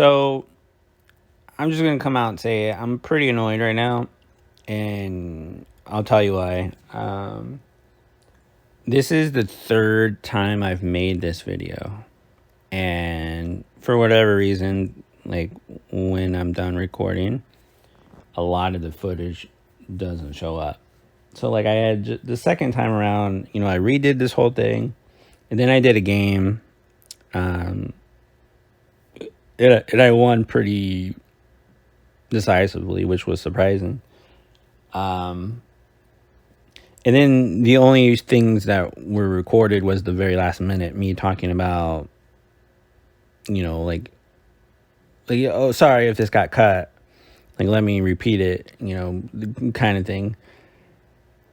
So I'm just gonna come out and say I'm pretty annoyed right now, and I'll tell you why. This is the third time I've made this video, and for whatever reason, like when I'm done recording, a lot of the footage doesn't show up. So like I had the second time around, I redid this whole thing, and then I did a game. And I won pretty decisively, which was surprising. And then the only things that were recorded was the very last minute, me talking about, like, oh, sorry if this got cut. Like, let me repeat it, the kind of thing.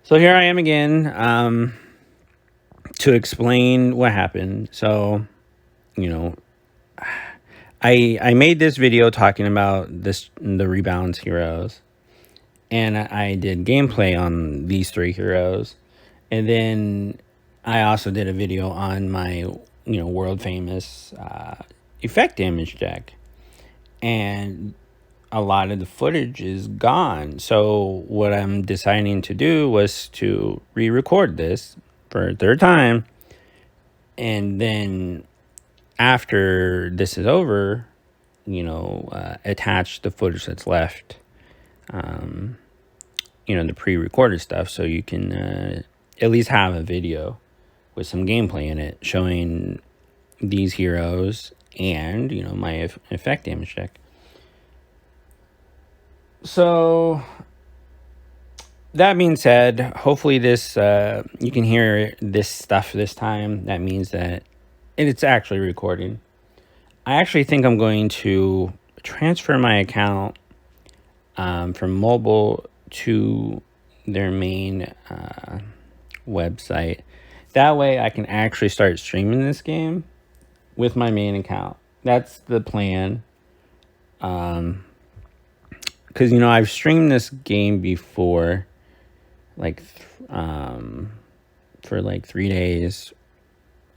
So here I am again, to explain what happened. So, I made this video talking about the rebounds heroes, and I did gameplay on these 3 heroes, and then I also did a video on my world famous effect damage deck, and a lot of the footage is gone. So what I'm deciding to do was to re-record this for a third time, and then after this is over, attach the footage that's left, the pre-recorded stuff, so you can at least have a video with some gameplay in it showing these heroes and, my effect damage deck. So that being said, hopefully this you can hear this stuff this time. That means that it's actually recording. I actually think I'm going to transfer my account from mobile to their main website. That way I can actually start streaming this game with my main account. That's the plan. Because, I've streamed this game before, like, for like 3 days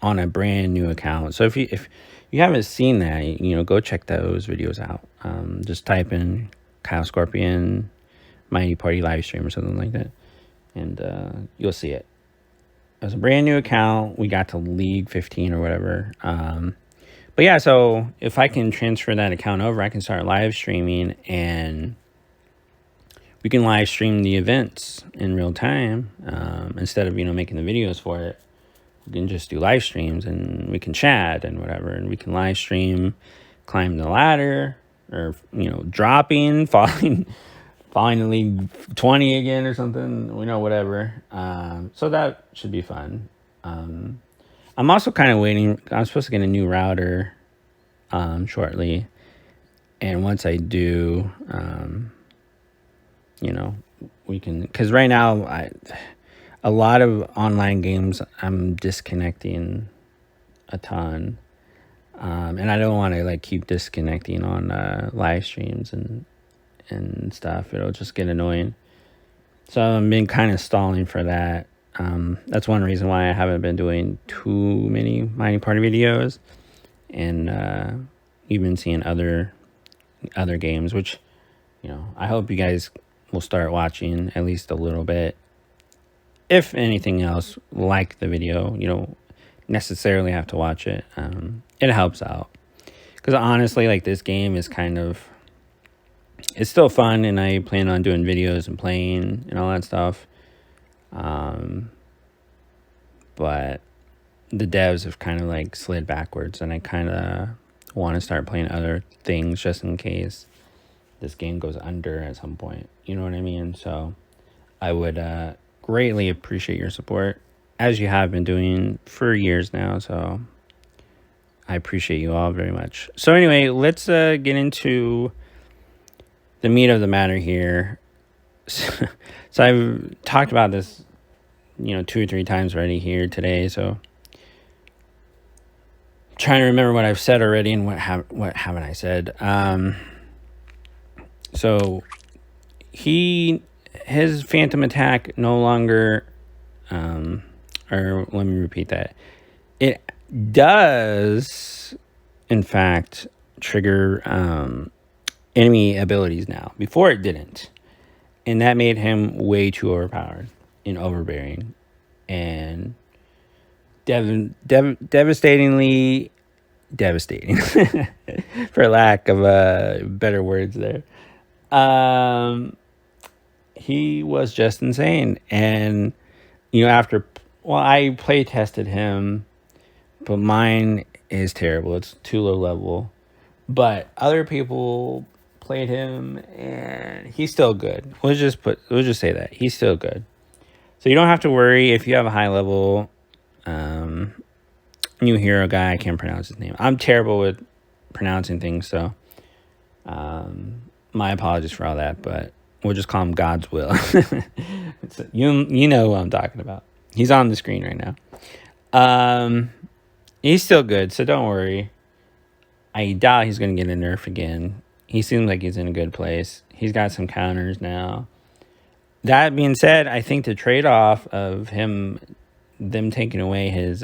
on a brand new account. So if you haven't seen that, go check those videos out. Just type in KyleScorpion Mightyparty live stream or something like that, and you'll see it. It was a brand new account. We got to League 15 or whatever. But yeah, so if I can transfer that account over, I can start live streaming, and we can live stream the events in real time, instead of making the videos for it. We can just do live streams, and we can chat and whatever, and we can live stream, climb the ladder, or dropping, falling to League 20 again or something, whatever. So that should be fun. I'm also kind of waiting. I'm supposed to get a new router shortly, and once I do, we can, because right now a lot of online games I'm disconnecting a ton, and I don't want to keep disconnecting on live streams and stuff. It'll just get annoying. So I've been kind of stalling for that. That's one reason why I haven't been doing too many Mightyparty videos, and you've been seeing other games, which I hope you guys will start watching at least a little bit. If anything else, like the video. You don't necessarily have to watch it. It helps out, because honestly, this game is it's still fun, and I plan on doing videos and playing and all that stuff. But the devs have kind of slid backwards, and I kind of want to start playing other things just in case this game goes under at some point. You know what I mean? So I would greatly appreciate your support, as you have been doing for years now. So I appreciate you all very much. So anyway, let's get into the meat of the matter here. So I've talked about this, 2 or 3 times already here today. So I'm trying to remember what I've said already and what haven't I said. So his phantom attack no longer, or let me repeat that. It does, in fact, trigger enemy abilities now. Before it didn't. And that made him way too overpowered and overbearing. And devastatingly devastating, for lack of better words there. He was just insane. And, I play tested him, but mine is terrible. It's too low level. But other people played him, and he's still good. We'll just say that he's still good. So you don't have to worry if you have a high level new hero guy. I can't pronounce his name. I'm terrible with pronouncing things, so my apologies for all that. But we'll just call him God's Will. You know who I'm talking about. He's on the screen right now. He's still good, so don't worry. I doubt he's going to get a nerf again. He seems like he's in a good place. He's got some counters now. That being said, I think the trade-off of them taking away his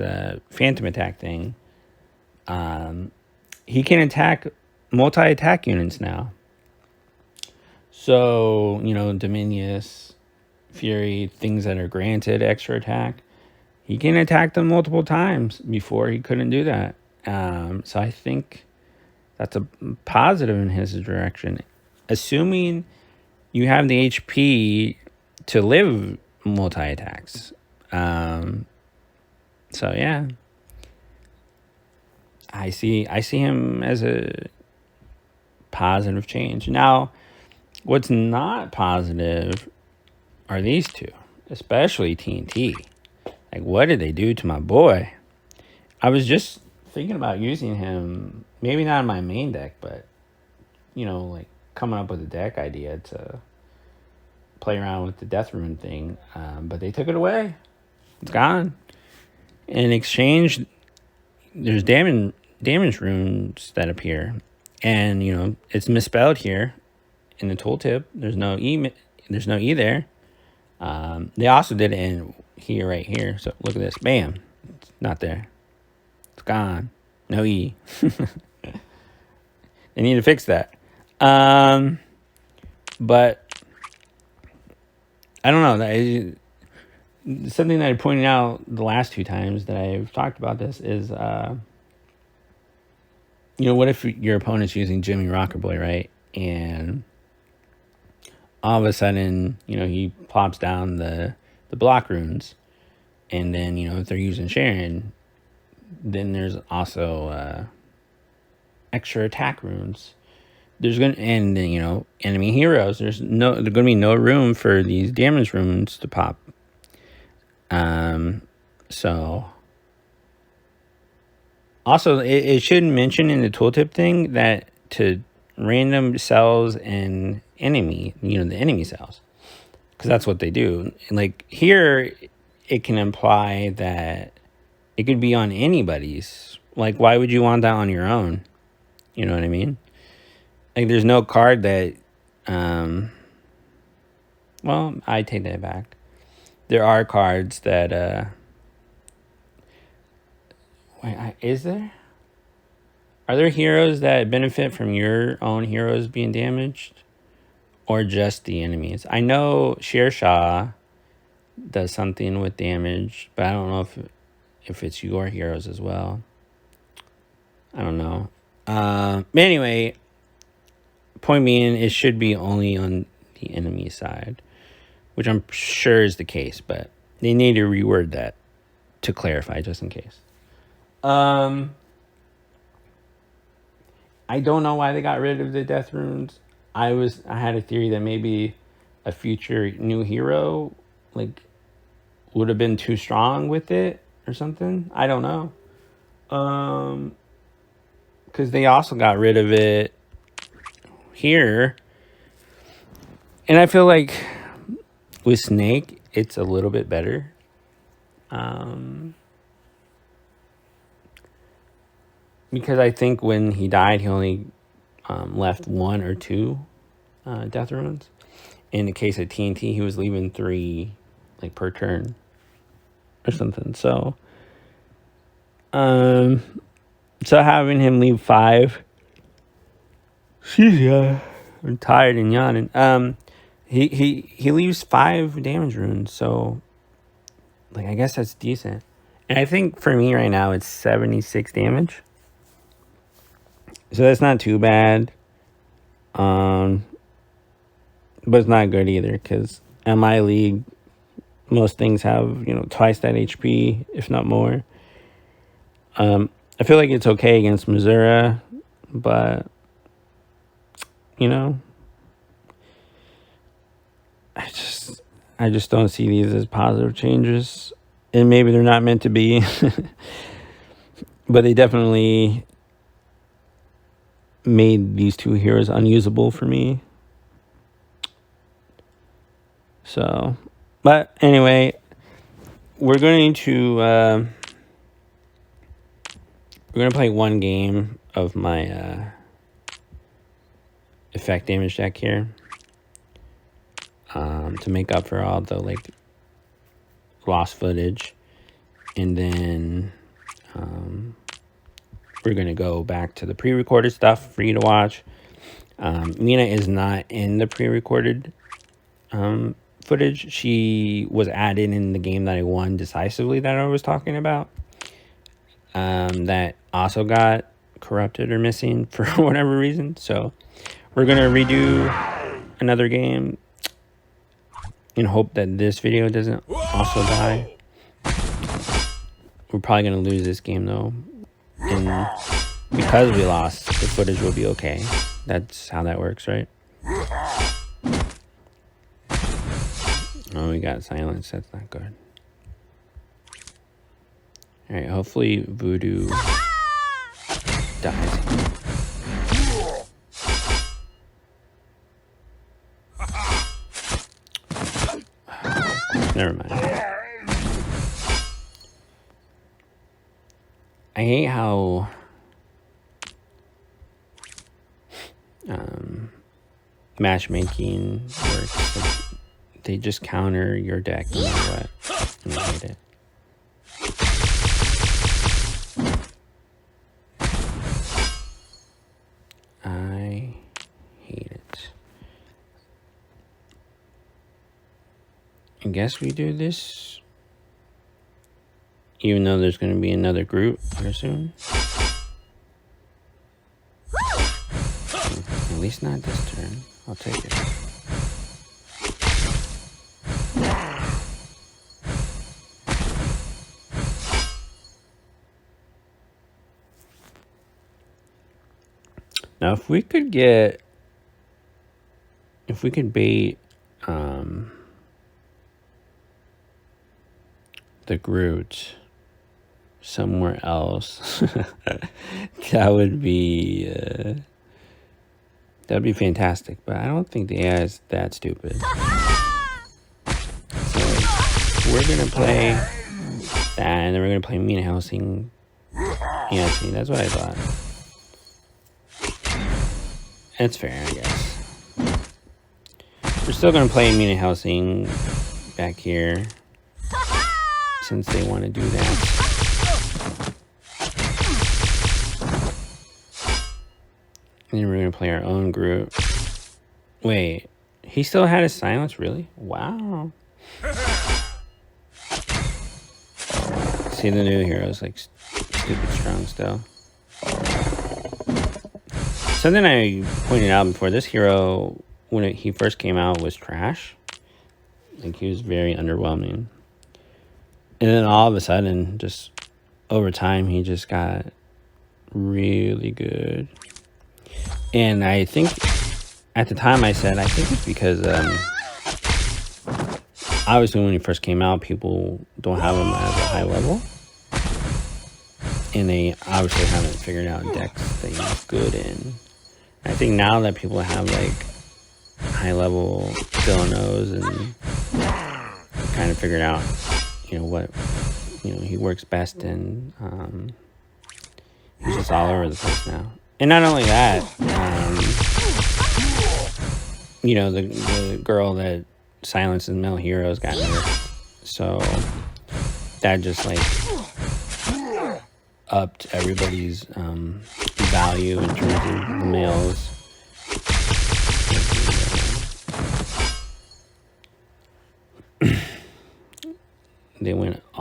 phantom attack thing, he can attack multi-attack units now. So, Dominius, Fury, things that are granted extra attack, he can attack them multiple times. Before he couldn't do that. So I think that's a positive in his direction. Assuming you have the HP to live multi-attacks. So yeah. I see him as a positive change. Now, what's not positive are these two, especially TNT. Like, what did they do to my boy? I was just thinking about using him, maybe not in my main deck, but, coming up with a deck idea to play around with the Death Rune thing. But they took it away. It's gone. In exchange, there's damage runes that appear. And, it's misspelled here in the tooltip. There's no E there. They also did it in here, right here. So look at this. Bam. It's not there. It's gone. No E. They need to fix that. But I don't know. Something that I pointed out the last two times that I've talked about this is, what if your opponent's using Jimmy Rockerboy, right? And all of a sudden, he plops down the block runes. And then, if they're using Sharon, then there's also extra attack runes. There's enemy heroes. There's going to be no room for these damage runes to pop. So also it should mention in the tooltip thing that to random cells and enemy, the enemy cells, because that's what they do. And like here, it can imply that it could be on anybody's. Like, why would you want that on your own? You know what I mean? Like, there's no card that, well, I take that back. There are cards that, is there? Are there heroes that benefit from your own heroes being damaged? Or just the enemies? I know Shearshaw does something with damage, but I don't know if it's your heroes as well. I don't know. But anyway, point being, it should be only on the enemy side, which I'm sure is the case, but they need to reword that to clarify just in case. I don't know why they got rid of the death runes. I had a theory that maybe a future new hero would have been too strong with it or something. I don't know. Because they also got rid of it here. And I feel like with Snake, it's a little bit better. Because I think when he died, he only left 1 or 2 death runes. In the case of TNT, he was leaving 3 per turn or something. So having him leave 5 Yeah, I'm tired and yawning. He leaves 5 damage runes, so like I guess that's decent. And I think for me right now it's 76 damage, so that's not too bad. But it's not good either because in my league, most things have twice that HP, if not more. I feel like it's okay against Missouri, but I just don't see these as positive changes, and maybe they're not meant to be, but they definitely made these 2 heroes unusable for me. So, but anyway, we're going to play one game of my effect damage deck here, to make up for all the like lost footage, and then we're gonna go back to the pre-recorded stuff for you to watch. Mina is not in the pre-recorded footage. She was added in the game that I won decisively that I was talking about, that also got corrupted or missing for whatever reason. So we're gonna redo another game and hope that this video doesn't also die. We're probably gonna lose this game though, and because we lost, the footage will be okay. That's how that works, right? Oh, we got silence. That's not good. All right, hopefully Voodoo dies. Never mind. I hate how matchmaking works. They just counter your deck no matter what. And I hate it. I hate it. I guess we do this, even though there's going to be another group here soon. At least not this turn. I'll take it. Now, if we could bait the Groot somewhere else, that'd be fantastic. But I don't think the AI is that stupid. So we're gonna play that, and then we're gonna play Mina Housing Anthony. That's what I thought. That's fair, I guess. We're still gonna play Mina Housing back here, since they want to do that. And then we're going to play our own group. Wait, he still had his silence? Really? Wow. See, the new hero's like stupid strong still. Something I pointed out before, this hero, when he first came out, was trash. Like, he was very underwhelming. And then all of a sudden, just over time, he just got really good. And I think at the time I said, I think it's because obviously when he first came out, people don't have him as a high level. And they obviously haven't figured out decks that he's good in. I think now that people have like high level villanos and kind of figured out what he works best in, he's just all over the place now. And not only that, the girl that silences male heroes got nerfed, so that just like upped everybody's value in terms of the males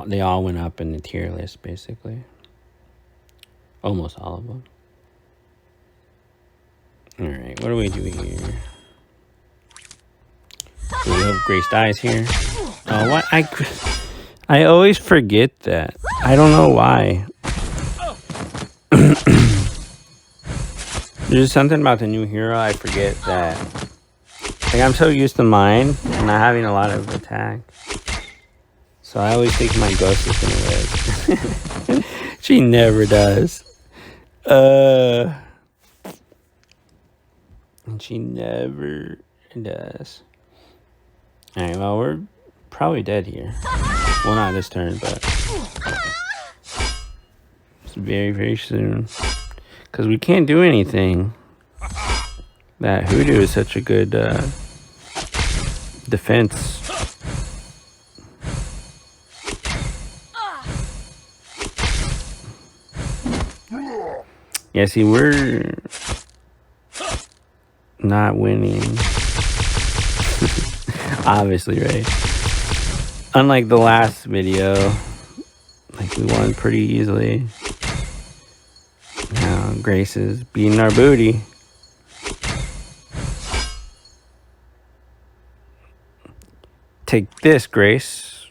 They all went up in the tier list, basically. Almost all of them. All right, what do we do here? We hope Grace dies here. Oh, what? I always forget that. I don't know why. There's something about the new hero. I forget that. Like, I'm so used to mine and not having a lot of attack. So I always think my ghost is gonna live. She never does. And she never does. Alright, well, we're probably dead here. Well, not this turn, but it's very, very soon. Because we can't do anything. That hoodoo is such a good defense. Yeah, see, we're not winning. Obviously, right? Unlike the last video, like, we won pretty easily. Now Grace is beating our booty. Take this, Grace.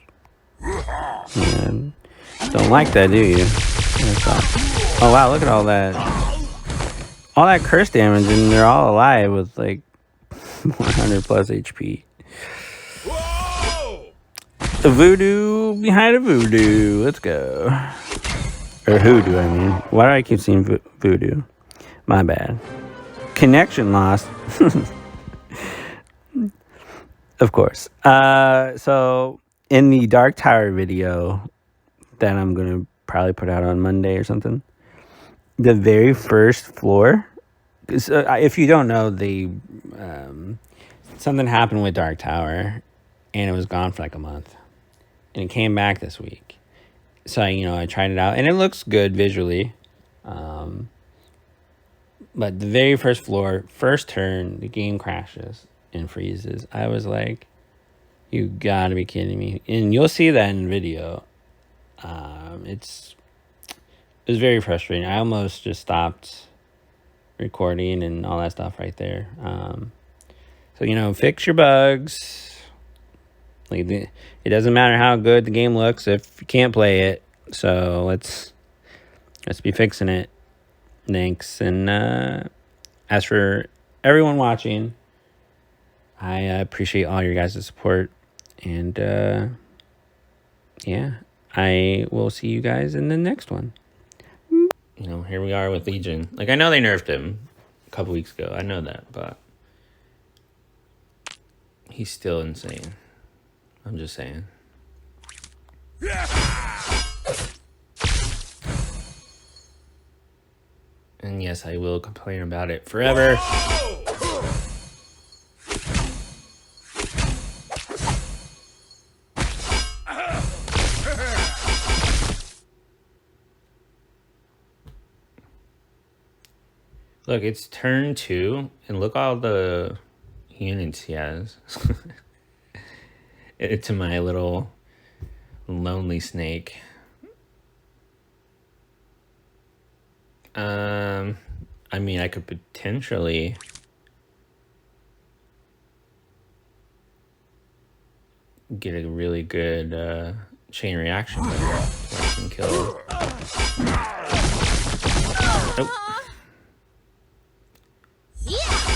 Yeah, don't like that, do you? Oh wow, look at all that. All that curse damage, and they're all alive with like 100 plus HP. The voodoo behind a voodoo. Let's go. Or hoodoo, I mean. Why do I keep seeing voodoo? My bad. Connection lost. Of course. So in the Dark Tower video that I'm going to probably put out on Monday or something, the very first floor, if you don't know, something happened with Dark Tower and it was gone for like a month. And it came back this week. So, I tried it out and it looks good visually. But the very first floor, first turn, the game crashes and freezes. I was like, you gotta be kidding me. And you'll see that in the video. It was very frustrating. I almost just stopped recording and all that stuff right there. So, fix your bugs. Like, it doesn't matter how good the game looks if you can't play it. So let's be fixing it. Thanks. And as for everyone watching, I appreciate all your guys' support. And yeah, I will see you guys in the next one. Here we are with Legion. Like, I know they nerfed him a couple weeks ago. I know that, but he's still insane. I'm just saying. And yes, I will complain about it forever. Look, it's turn 2, and look all the units he has. To my little lonely snake. I mean, I could potentially get a really good chain reaction where I can kill. Nope.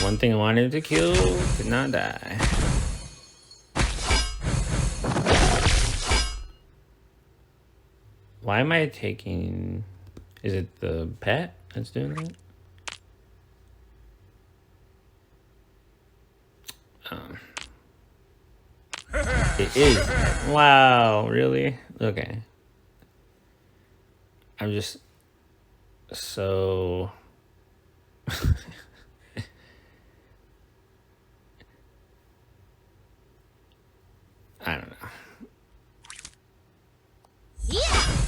One thing I wanted to kill did not die. Why am I taking... Is it the pet that's doing that? It is. Wow, really? Okay. I'm just so... I don't know.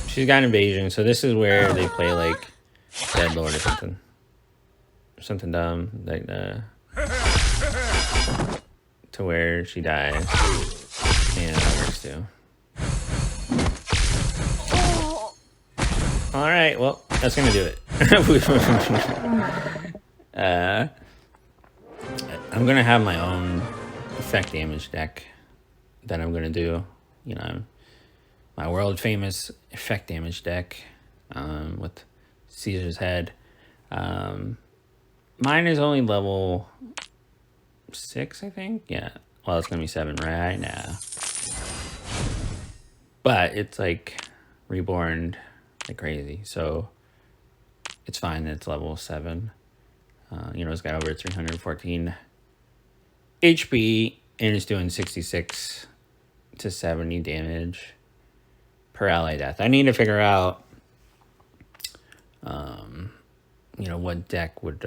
She's got invasion, so this is where they play like Dead Lord or something. Something dumb, like to where she dies. And that works too. All right, well, that's gonna do it. I'm gonna have my own effect damage deck that I'm gonna do. You know, my world famous effect damage deck with Caesar's head. Mine is only level 6, I think. Yeah. Well, it's gonna be 7 right now. But it's like reborn like crazy, so it's fine that it's level 7. You know, it's got over 314 HP and it's doing 66 to 70 damage per ally death. I need to figure out, you know, what deck would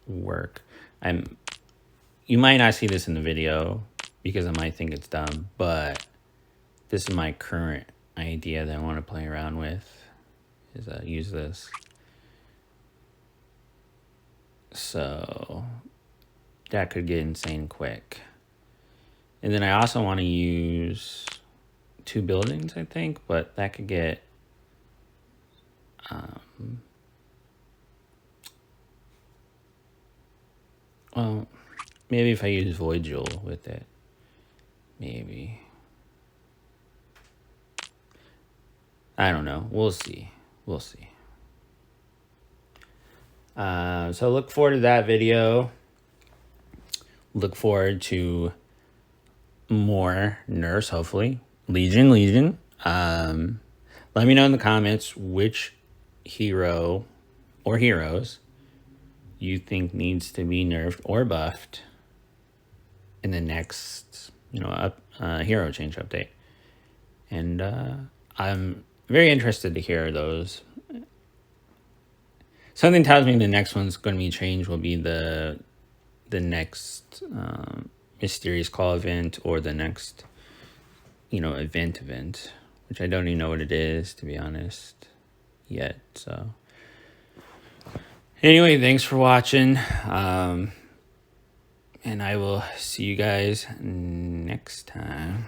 work. You might not see this in the video because I might think it's dumb, but this is my current idea that I want to play around with, is use this. So that could get insane quick. And then I also want to use 2 buildings, I think, but that could get well, maybe if I use Void Jewel with it, maybe. I don't know. We'll see. We'll see. So look forward to that video. Look forward to more Nerfs, hopefully. Legion. Let me know in the comments which hero or heroes you think needs to be nerfed or buffed in the next, you know, hero change update. And I'm very interested to hear those. Something tells me the next one's going to be changed will be the next mysterious call event, or the next, you know, event, which I don't even know what it is, to be honest, yet. So anyway, thanks for watching, and I will see you guys next time.